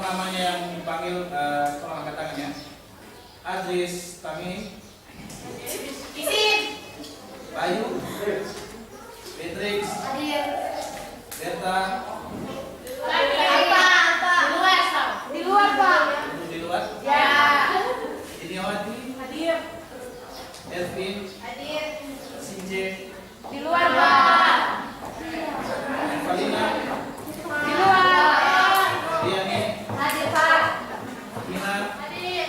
Namanya yang dipanggil, tolong angkat tangannya. Adris, Tami, Isin, Bayu, Beatrix, Berta, di luar Pak. Ibu di luar, Ya. Iniawati, Hadir. Elvin, Hadir. Sinje, Di luar Pak. Evalina, Di luar. Diani, Hadir Pak. Ina, Hadir.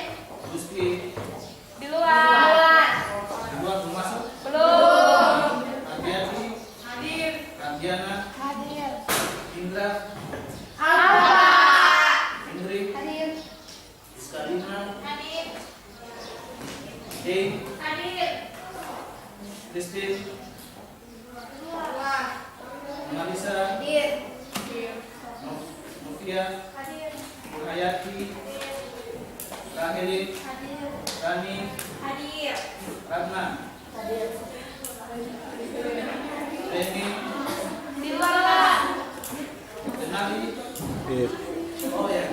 Gusti. Di luar. Di luar belum masuk. Belum. Adiati, Hadir. Randiana, Hadir. Indra, Apa? Indri, Hadir. Skalina, Hadir. Dei, Hadir. Christine, Luar. Analisa, Hadir. Novia, Hadir. Hayati, Raheli, Hadir. Rani, Hadir. Ratna, Hadir. Reni, Di luar Pak. Denali, Iya. oh ya,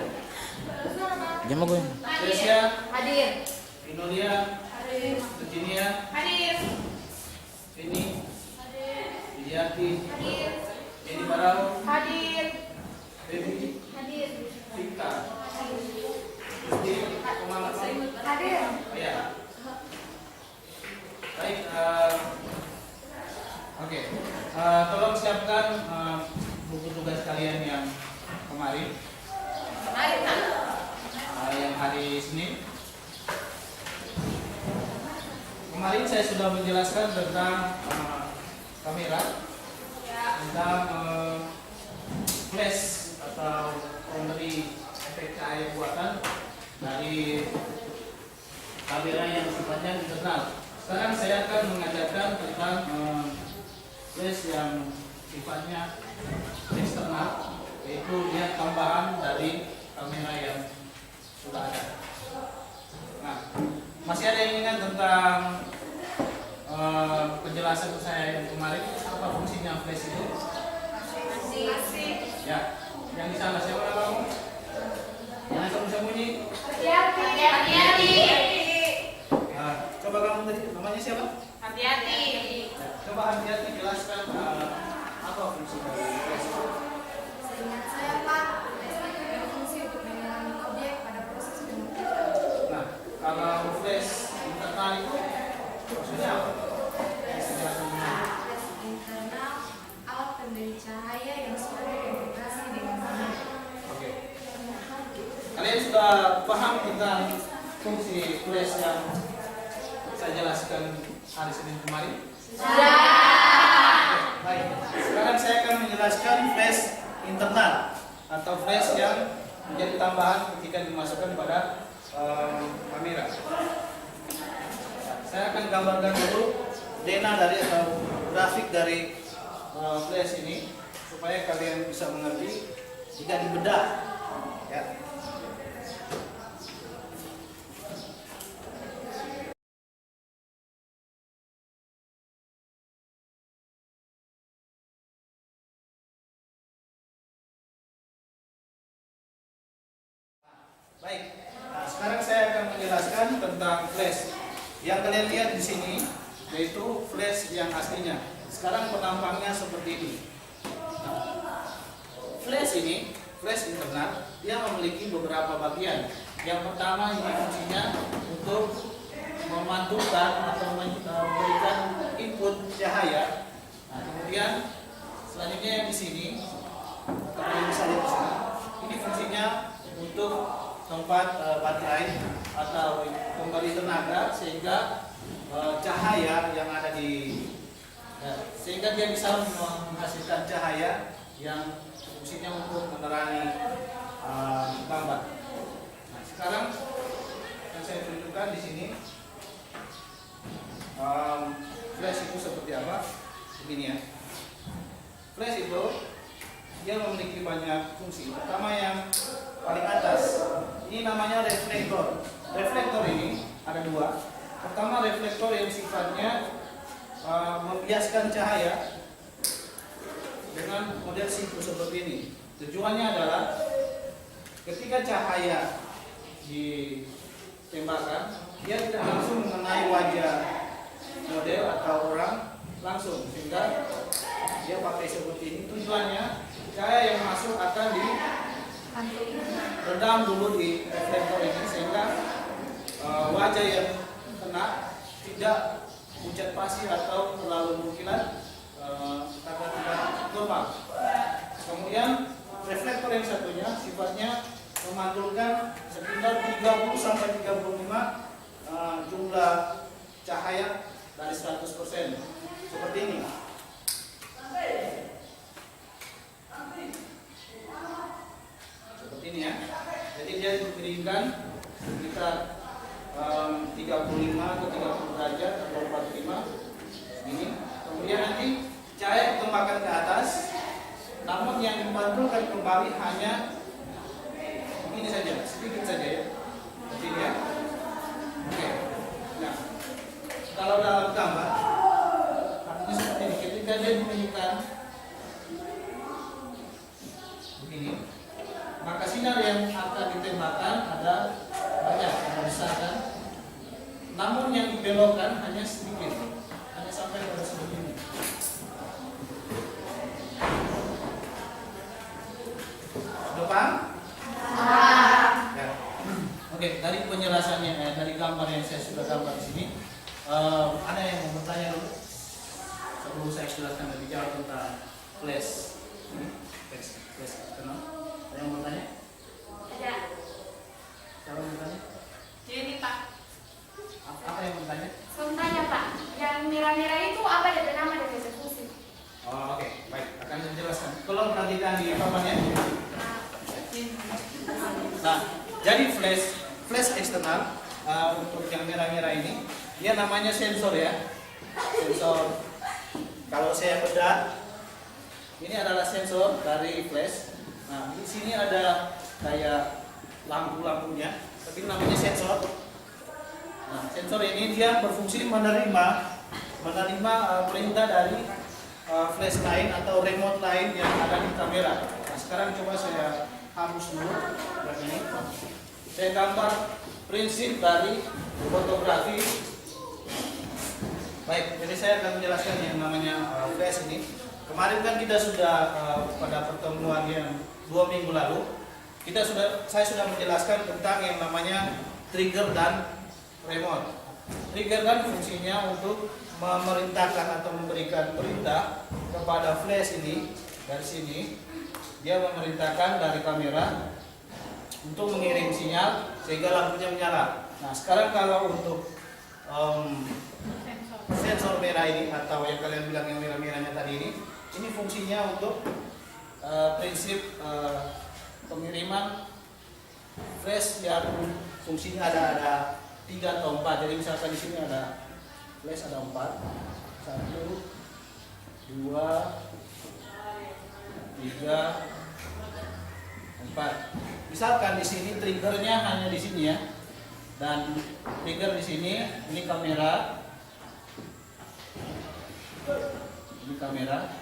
Jam gue. Tresia, Hadir. Inolia, Hadir. Virginia, Hadir. Ini, Hadir. Widiati, Hadir. Edi Barau, Hadir. Baby, Hadir. Vika, Gusti, Pemamat, Hadir. ya. Baik, oke. Tolong siapkan buku tugas kalian yang kemarin, Mari Pak. yang hari Senin. Kemarin saya sudah menjelaskan tentang kamera, tentang flash atau pemberi efek cahaya buatan dari kamera yang sifatnya internal. Sekarang saya akan mengajarkan tentang flash yang sifatnya eksternal, yaitu dia tambahan dari kamera yang sudah ada. Nah, masih ada yang ingat tentang penjelasan saya yang kemarin, apa fungsinya flash itu? Masih. Ya, yang di sana siapa namamu? Jangan sembunyi-sembunyi. Hati-hati. Nah, coba kamu tadi namanya siapa? Hati-hati. Coba hati-hati jelaskan apa fungsi dari flash itu. Seingat saya Pak, flash itu berfungsi untuk mengenali objek pada proses pemutihan. Nah, kalau flash internal itu maksudnya apa? Flash internal alat pemberi cahaya yang sudah terintegrasi dengan bahan. Oke. Kalian sudah paham tentang fungsi flash yang saya jelaskan hari Senin kemarin? Sudah. Baik. Sekarang saya akan menjelaskan flash internal atau flash yang menjadi tambahan ketika dimasukkan pada kamera. Saya akan gambarkan dulu dena dari atau grafik dari flash ini supaya kalian bisa mengerti jika dibedah. Ya. Baik, nah, sekarang saya akan menjelaskan tentang flash. Yang kalian lihat di sini yaitu flash yang aslinya. Sekarang penampangnya seperti ini. Nah, flash ini, flash internal, dia memiliki beberapa bagian. Yang pertama ini fungsinya untuk memantulkan atau memberikan input cahaya. Nah, kemudian selanjutnya yang di sini, kalian bisa lihat di sini. Ini fungsinya untuk tempat baterai atau pemberi tenaga sehingga cahaya yang ada di sehingga dia bisa menghasilkan cahaya yang fungsinya untuk menerangi gambar. Nah, sekarang yang saya tunjukkan di sini Flash itu seperti apa? Begini ya. Flash itu dia memiliki banyak fungsi. Pertama yang paling atas, ini namanya reflektor. Reflektor ini ada dua. Pertama reflektor yang sifatnya membiaskan cahaya dengan model siku seperti ini. Tujuannya adalah ketika cahaya ditembakkan, dia tidak langsung mengenai wajah model atau orang langsung, sehingga dia pakai seperti ini. Tujuannya cahaya yang masuk akan diredam dulu di reflektor ini, sehingga wajah yang kena tidak pucat pasi atau terlalu berkilat karena tidak normal. Kemudian reflektor yang satunya sifatnya memantulkan sekitar 30 sampai 35 jumlah cahaya dari 100%, seperti ini. Seperti ini ya. Jadi dia dipiringkan sekitar 35 atau 30 derajat atau 45 ini. Kemudian nanti cahaya ditembakkan ke atas, namun yang dipantulkan kembali hanya ini saja, sedikit saja ya. Seperti ini ya. Oke. Nah, kalau dalam gambar artinya seperti ini. Ketika dia dipilihkan begini, maka sinar yang akan ditembakkan ada banyak, ada besar kan. Namun yang dibelokkan hanya sedikit, hanya sampai pada segini. Sudah paham? Ya. Oke, dari penjelasannya, dari gambar yang saya sudah gambar di sini, ada yang mau bertanya dulu? Sebelum saya jelaskan lebih jauh tentang flash. Flash, kenal? Ada yang mau bertanya? Ada. Siapa yang bertanya? Jadi Pak. Apa yang bertanya? Saya tanya Pak, yang merah-merah itu apa dari nama dari fungsi? Oh, oke, baik. Akan saya jelaskan. Kalau perhatikan di papannya. Nah, jadi flash eksternal untuk yang merah-merah ini, dia namanya sensor ya. Sensor. Kalau saya bedah, ini adalah sensor dari flash. Nah, di sini ada kayak lampu-lampunya, tapi namanya sensor. Nah, sensor ini dia berfungsi menerima perintah dari flash lain atau remote lain yang ada di kamera. Nah, sekarang coba saya hapus dulu ini. Saya gambar prinsip dari fotografi. Baik, jadi saya akan menjelaskan yang namanya flash ini. Kemarin kan kita sudah pada pertemuan yang 2 minggu lalu, saya sudah menjelaskan tentang yang namanya trigger dan remote. Trigger kan fungsinya untuk memerintahkan atau memberikan perintah kepada flash ini. Dari sini dia memerintahkan dari kamera untuk mengirim sinyal sehingga lampunya menyala. Nah, sekarang kalau untuk sensor merah ini atau yang kalian bilang yang merah-merahnya tadi ini fungsinya untuk prinsip pengiriman flash yang fungsinya ada 3 atau 4. Jadi misalkan di sini ada flash ada 4, 1, 2, 3, 4. Misalkan di sini triggernya hanya di sini ya, dan trigger di sini, ini kamera,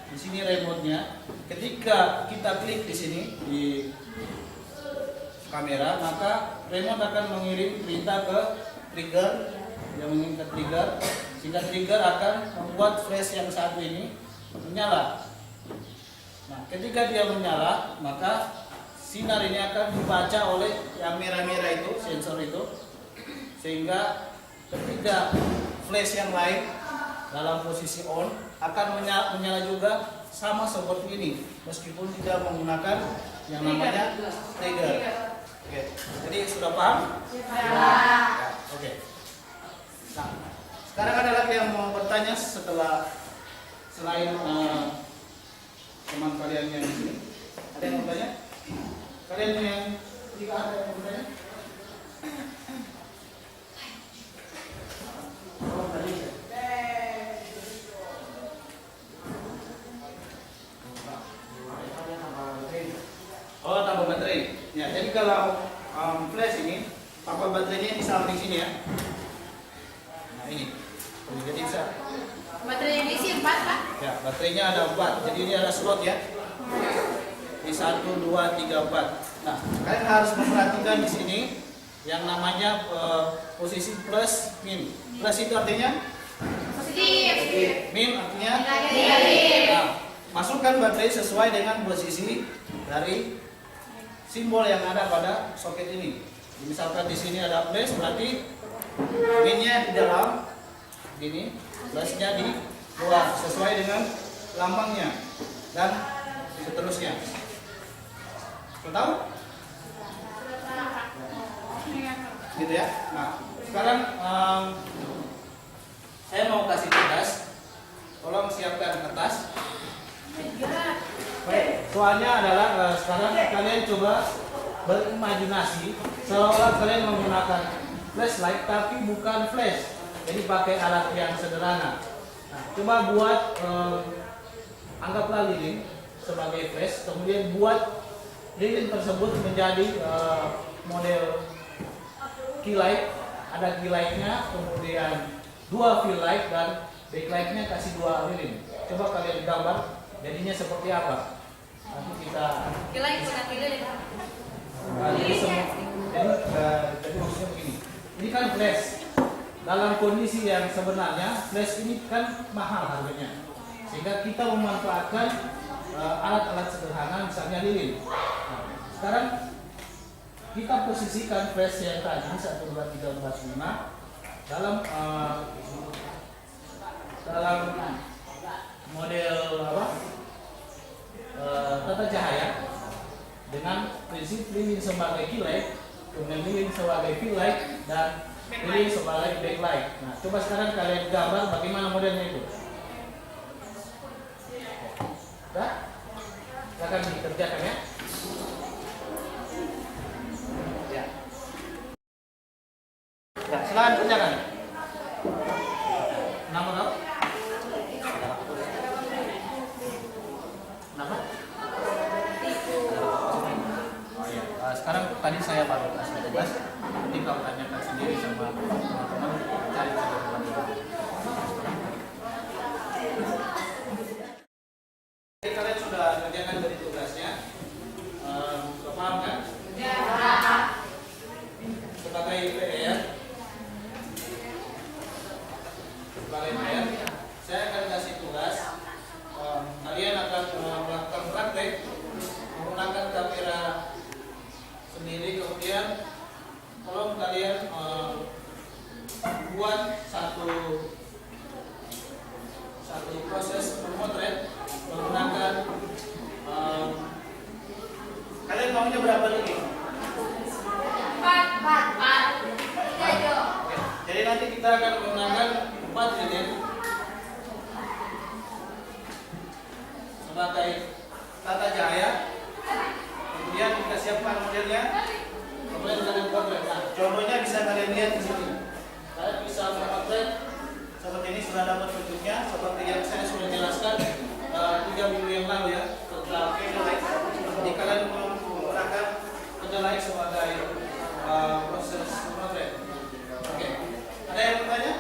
di sini remote-nya. Ketika kita klik di sini di kamera, maka remote akan mengirim perintah ke trigger, yang mengirim ke trigger, sehingga trigger akan membuat flash yang satu ini menyala. Nah, ketika dia menyala, maka sinar ini akan dibaca oleh yang merah-merah itu, sensor itu, sehingga ketika flash yang lain dalam posisi on akan menyala juga sama seperti ini, meskipun tidak menggunakan yang namanya trigger. Oke, jadi sudah paham? Ya. Oke. Nah, sekarang ada lagi yang mau bertanya selain teman kalian yang di sini. Ada yang mau bertanya? Kalian yang tiga ada yang mau bertanya? kalau flash ini, papan baterainya di samping sini ya. Nah ini, jadi bisa. Baterainya diisi 4, Pak. Ya, baterainya ada 4, jadi ini ada slot ya. Ini 1, 2, 3, 4. Nah, kalian harus memperhatikan di sini yang namanya posisi plus min. Plus itu artinya Positif. min artinya Negatif. nah, masukkan baterai sesuai dengan posisi dari simbol yang ada pada soket ini. Misalkan di sini ada plus, berarti minnya di dalam, gini, plusnya di luar, sesuai dengan lambangnya dan seterusnya. Tahu? Gitu ya. Nah, sekarang saya mau kasih tugas. Tolong siapkan kertas. Baik, soalnya adalah sekarang kalian coba berimajinasi seolah kalian menggunakan flashlight tapi bukan flash. Jadi pakai alat yang sederhana. Nah, coba buat anggaplah lilin sebagai flash, kemudian buat lilin tersebut menjadi model key light. Ada key lightnya, kemudian 2 fill light dan backlightnya kasih 2 lilin. Coba kalian gambar jadinya seperti apa. Nanti kita Kira bukan pilih. jadi maksudnya begini. Ini kan flash. Dalam kondisi yang sebenarnya flash ini kan mahal harganya. Sehingga kita memanfaatkan alat-alat sederhana misalnya lilin. Nah, sekarang kita posisikan flash yang tadi 1, 2, 3, 4, 5 dalam model apa? Tata cahaya dengan prinsip lilin sebagai key light, kemudian lilin sebagai fill light dan lilin sebagai backlight. Nah, coba sekarang kalian gambar bagaimana modelnya itu. Sudah? Silakan dikerjakan ya. Ya. Ya, silakan kerjakan. Nama kau? Nama? Oh iya. Sekarang tadi saya baru kasih tugas. Nanti kau tanyakan sendiri sama teman-teman, cari teman-teman dulu. Jadi kalian sudah kerjakan dari tugasnya. Paham kan? Ya. Sebagai PR, saya akan kasih tugas. Kalian akan melakukan praktek menggunakan kamera sendiri, kemudian tolong kalian buat satu proses memotret menggunakan kalian maunya berapa lagi? 4. Jadi nanti kita akan menggunakan 4 lilin sebagai tata cahaya. Kemudian kita siapkan modelnya. Kemudian kalian potret. Nah, contohnya bisa kalian lihat di sini. Kalian bisa memotret seperti ini, sudah dapat bentuknya seperti yang saya sudah jelaskan 3 minggu yang lalu ya tentang candlelight. Jadi kalian menggunakan candlelight sebagai proses memotret. Oke. Ada yang bertanya?